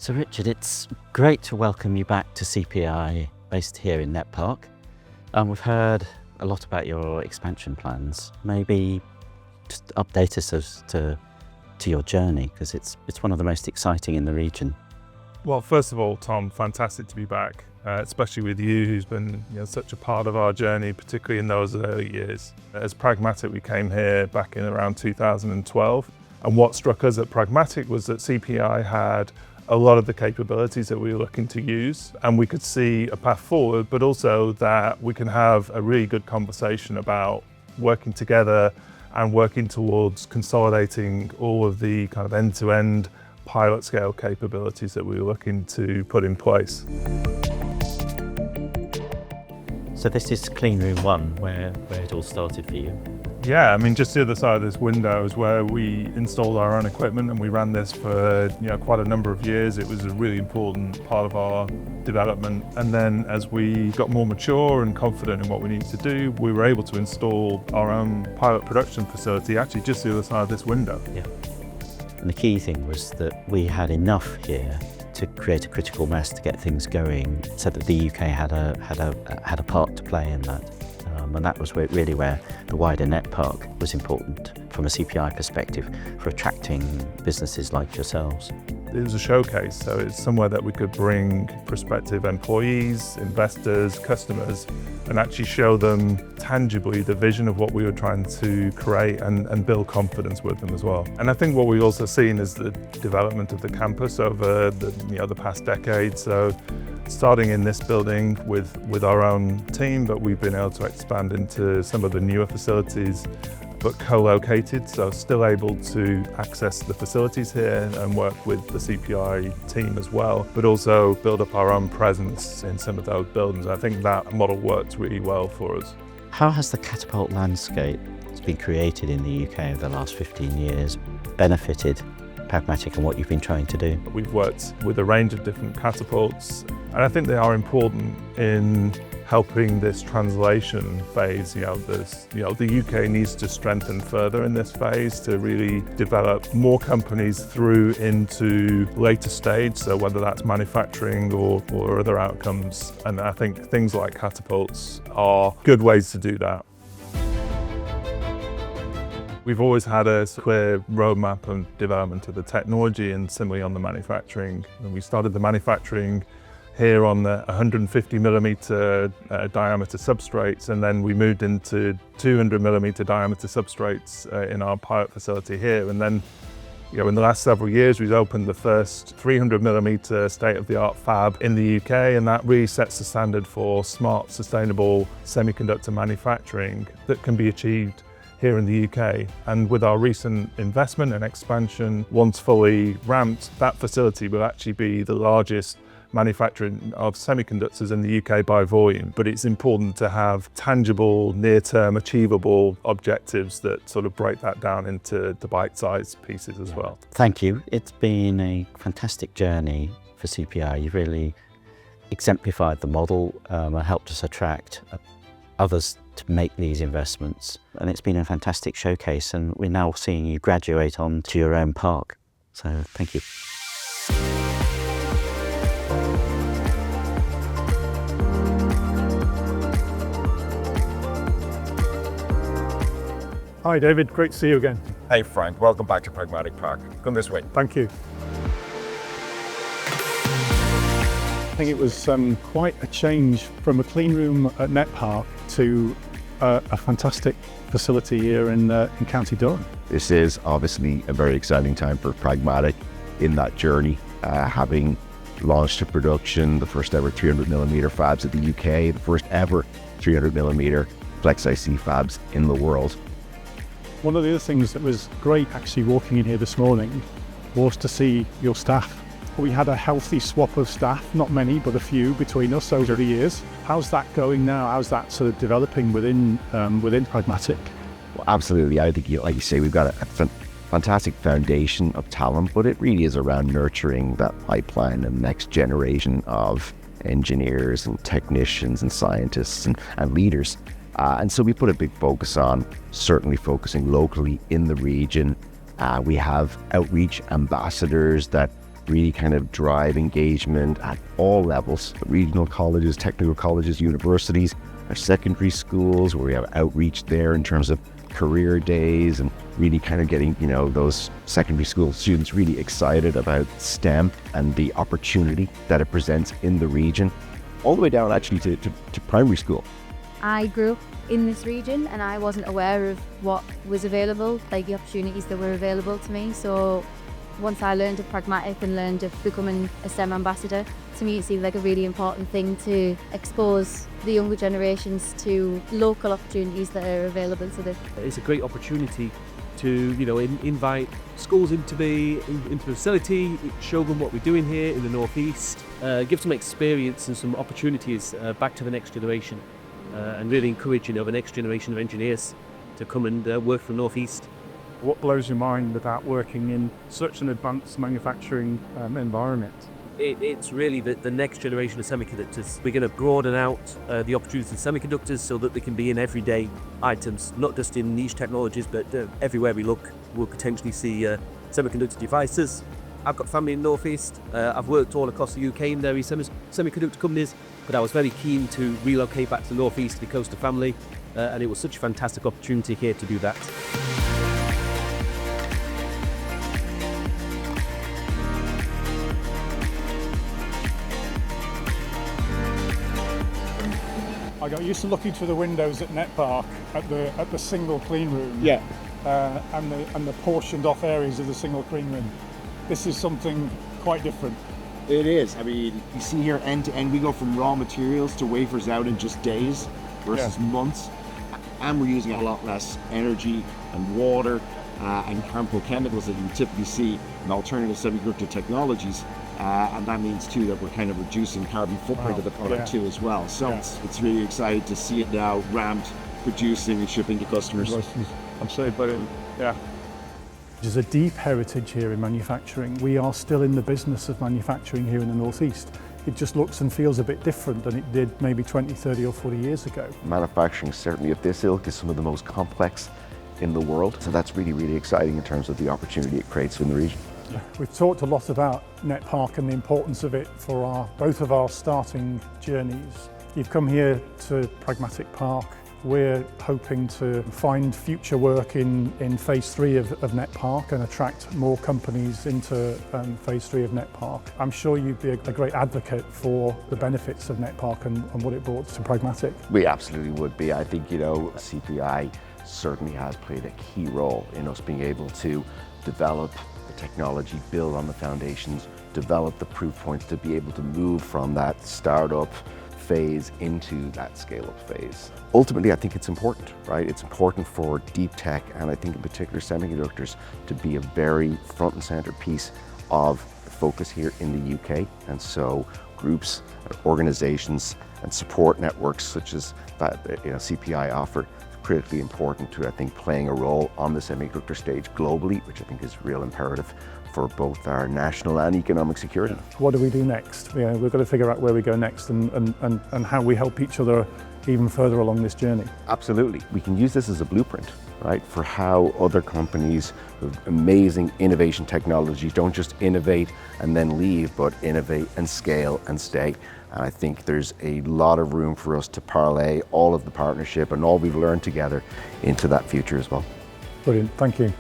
So Richard, it's great to welcome you back to CPI, based here in NETPark. We've heard a lot about your expansion plans. Maybe just update us as to your journey, because it's one of the most exciting in the region. Well, first of all, Tom, fantastic to be back, especially with you, who's been such a part of our journey, particularly in those early years. As Pragmatic, we came here back in around 2012, and what struck us at Pragmatic was that CPI had a lot of the capabilities that we were looking to use, and we could see a path forward, but also that we can have a really good conversation about working together and working towards consolidating all of the kind of end-to-end pilot scale capabilities that we were looking to put in place. So this is clean room 1, where it all started for you. Yeah, I mean, just the other side of this window is where we installed our own equipment, and we ran this for quite a number of years. It was a really important part of our development. And then as we got more mature and confident in what we needed to do, we were able to install our own pilot production facility, actually just the other side of this window. Yeah. And the key thing was that we had enough here to create a critical mass to get things going, so that the UK had a part to play in that. And that was really where the wider NETPark was important from a CPI perspective for attracting businesses like yourselves. It was a showcase, so it's somewhere that we could bring prospective employees, investors, customers, and actually show them tangibly the vision of what we were trying to create and build confidence with them as well. And I think what we've also seen is the development of the campus over the past decade. So starting in this building with our own team, but we've been able to expand into some of the newer facilities, but co-located, so still able to access the facilities here and work with the CPI team as well, but also build up our own presence in some of those buildings. I think that model works really well for us. How has the catapult landscape that's been created in the UK over the last 15 years benefited Pragmatic and what you've been trying to do? We've worked with a range of different catapults, and I think they are important in helping this translation phase. The UK needs to strengthen further in this phase to really develop more companies through into later stage, so whether that's manufacturing or other outcomes. And I think things like catapults are good ways to do that. We've always had a clear roadmap and development of the technology, and similarly on the manufacturing. And we started the manufacturing here on the 150 millimeter diameter substrates, and then we moved into 200 millimeter diameter substrates in our pilot facility here. And then in the last several years, we've opened the first 300 millimeter state-of-the-art fab in the UK, and that really sets the standard for smart, sustainable semiconductor manufacturing that can be achieved here in the UK. And with our recent investment and expansion, once fully ramped, that facility will actually be the largest manufacturing of semiconductors in the UK by volume. But it's important to have tangible, near-term, achievable objectives that sort of break that down into the bite-sized pieces as well. Thank you. It's been a fantastic journey for CPI. You've really exemplified the model and helped us attract others to make these investments. And it's been a fantastic showcase, and we're now seeing you graduate on to your own park. So thank you. Hi David, great to see you again. Hey Frank, welcome back to Pragmatic Park. Come this way. Thank you. I think it was quite a change from a clean room at NETPark to a fantastic facility here in County Durham. This is obviously a very exciting time for Pragmatic in that journey, having launched to production the first ever 300 millimeter fabs at the UK, the first ever 300 millimeter Flex IC fabs in the world. One of the other things that was great actually walking in here this morning was to see your staff. We had a healthy swap of staff, not many, but a few between us over the years. How's that going now? How's that sort of developing within Pragmatic? Well, absolutely. I think, like you say, we've got a fantastic foundation of talent, but it really is around nurturing that pipeline and next generation of engineers and technicians and scientists and leaders. And so we put a big focus on certainly focusing locally in the region. We have outreach ambassadors that really kind of drive engagement at all levels, regional colleges, technical colleges, universities, our secondary schools, where we have outreach there in terms of career days and really kind of getting, those secondary school students really excited about STEM and the opportunity that it presents in the region, all the way down actually to primary school. I grew up in this region and I wasn't aware of what was available, like the opportunities that were available to me. So once I learned of Pragmatic and learned of becoming a STEM ambassador, to me it seemed like a really important thing to expose the younger generations to local opportunities that are available to them. It's a great opportunity to invite schools into the facility, show them what we're doing here in the northeast, give some experience and some opportunities back to the next generation, and really encourage the next generation of engineers to come and work for the northeast. What blows your mind about working in such an advanced manufacturing environment? It's really the next generation of semiconductors. We're going to broaden out the opportunities in semiconductors so that they can be in everyday items, not just in niche technologies, but everywhere we look, we'll potentially see semiconductor devices. I've got family in the northeast. I've worked all across the UK in various semiconductor companies, but I was very keen to relocate back to the northeast to be close to family, and it was such a fantastic opportunity here to do that. I got used to looking through the windows at NETPark at the single clean room. Yeah. And the portioned off areas of the single clean room. This is something quite different. It is. I mean, you see here end to end, we go from raw materials to wafers out in just days versus months. And we're using a lot less energy and water and harmful chemicals that you typically see in alternative semiconductor technologies. And that means too that we're kind of reducing carbon footprint of the product too as well. So it's really exciting to see it now ramped, producing and shipping to customers. Absolutely brilliant. Yeah. There's a deep heritage here in manufacturing. We are still in the business of manufacturing here in the northeast. It just looks and feels a bit different than it did maybe 20, 30 or 40 years ago. Manufacturing, certainly of this ilk, is some of the most complex in the world. So that's really, really exciting in terms of the opportunity it creates in the region. We've talked a lot about NETPark and the importance of it for both of our starting journeys. You've come here to Pragmatic Park. We're hoping to find future work in phase 3 of NETPark and attract more companies into phase 3 of NETPark. I'm sure you'd be a great advocate for the benefits of NETPark and what it brought to Pragmatic. We absolutely would be. I think, CPI certainly has played a key role in us being able to develop the technology, build on the foundations, develop the proof points to be able to move from that startup phase into that scale-up phase. Ultimately, I think it's important, right? It's important for deep tech, and I think in particular semiconductors, to be a very front and center piece of the focus here in the UK. And so groups, organizations, and support networks such as that CPI offer, critically important to, I think, playing a role on the semiconductor stage globally, which I think is real imperative for both our national and economic security. What do we do next? We've got to figure out where we go next and how we help each other even further along this journey. Absolutely. We can use this as a blueprint, right, for how other companies with amazing innovation technologies don't just innovate and then leave, but innovate and scale and stay. And I think there's a lot of room for us to parlay all of the partnership and all we've learned together into that future as well. Brilliant. Thank you.